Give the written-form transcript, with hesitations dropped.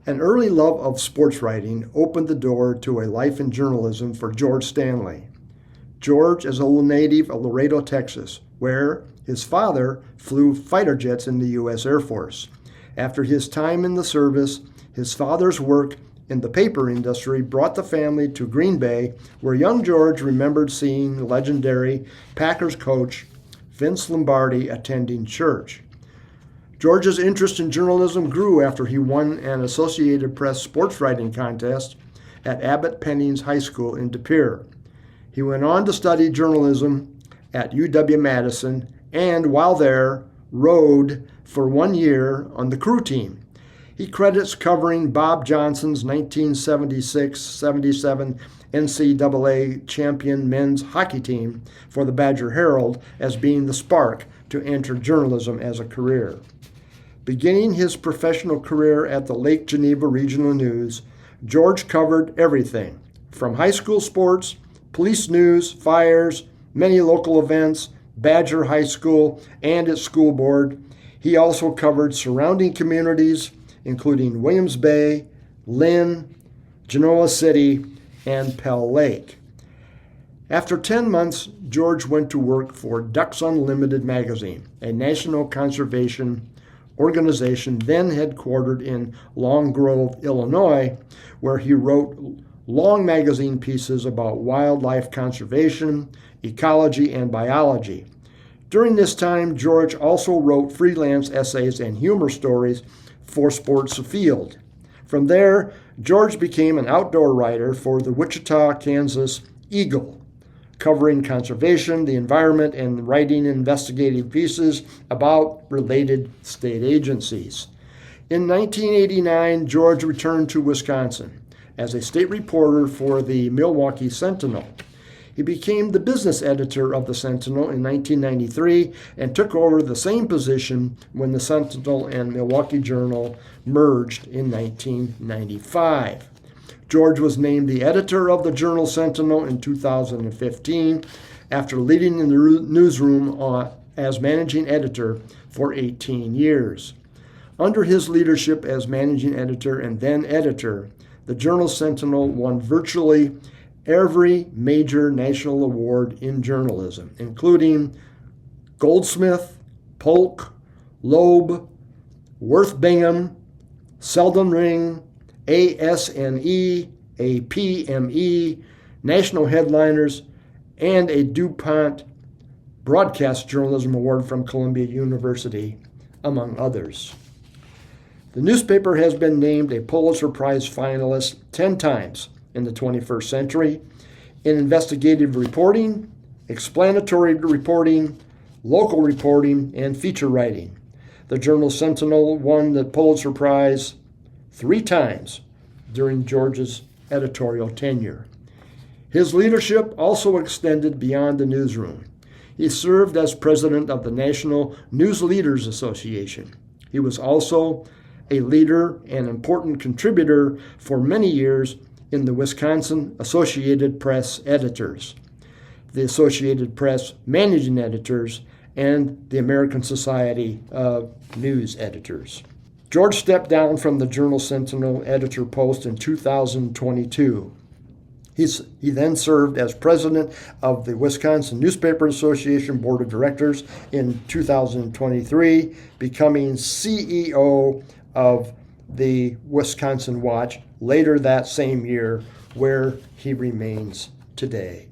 An early love of sports writing opened the door to a life in journalism for George Stanley. George is a native of Laredo, Texas, where his father flew fighter jets in the U.S. Air Force. After his time in the service, his father's work in the paper industry brought the family to Green Bay, where young George remembered seeing legendary Packers coach Vince Lombardi attending church. George's interest in journalism grew after he won an Associated Press sports writing contest at Abbot Pennings High School in Pere. He went on to study journalism at UW-Madison and, while there, rode for 1 year on the crew team. He credits covering Bob Johnson's 1976-77 NCAA champion men's hockey team for the Badger Herald as being the spark to enter journalism as a career. Beginning his professional career at the Lake Geneva Regional News, George covered everything from high school sports, police news, fires, many local events, Badger High School and its school board. He also covered surrounding communities, including Williams Bay, Lynn, Genoa City, and Pell Lake. After 10 months, George went to work for Ducks Unlimited magazine, a national conservation organization then headquartered in Long Grove, Illinois, where he wrote long magazine pieces about wildlife conservation, ecology, and biology. During this time, George also wrote freelance essays and humor stories for Sports Afield. From there, George became an outdoor writer for the Wichita, Kansas Eagle, covering conservation, the environment, and writing investigative pieces about related state agencies. In 1989, George returned to Wisconsin as a state reporter for the Milwaukee Sentinel. He became the business editor of the Sentinel in 1993 and took over the same position when the Sentinel and Milwaukee Journal merged in 1995. George was named the editor of the Journal Sentinel in 2015 after leading in the newsroom as managing editor for 18 years. Under his leadership as managing editor and then editor, the Journal Sentinel won virtually every major national award in journalism, including Goldsmith, Polk, Loeb, Worth Bingham, Selden Ring, ASNE, a PME, National Headliners, and a DuPont Broadcast Journalism Award from Columbia University, among others. The newspaper has been named a Pulitzer Prize finalist 10 times in the 21st century in investigative reporting, explanatory reporting, local reporting, and feature writing. The Journal Sentinel won the Pulitzer Prize 3 times during George's editorial tenure. His leadership also extended beyond the newsroom. He served as president of the National News Leaders Association. He was also a leader and important contributor for many years in the Wisconsin Associated Press editors, the Associated Press managing editors, and the American Society of News Editors. George stepped down from the Journal Sentinel editor post in 2022. He then served as president of the Wisconsin Newspaper Association Board of Directors in 2023, becoming CEO of the Wisconsin Watch later that same year, where he remains today.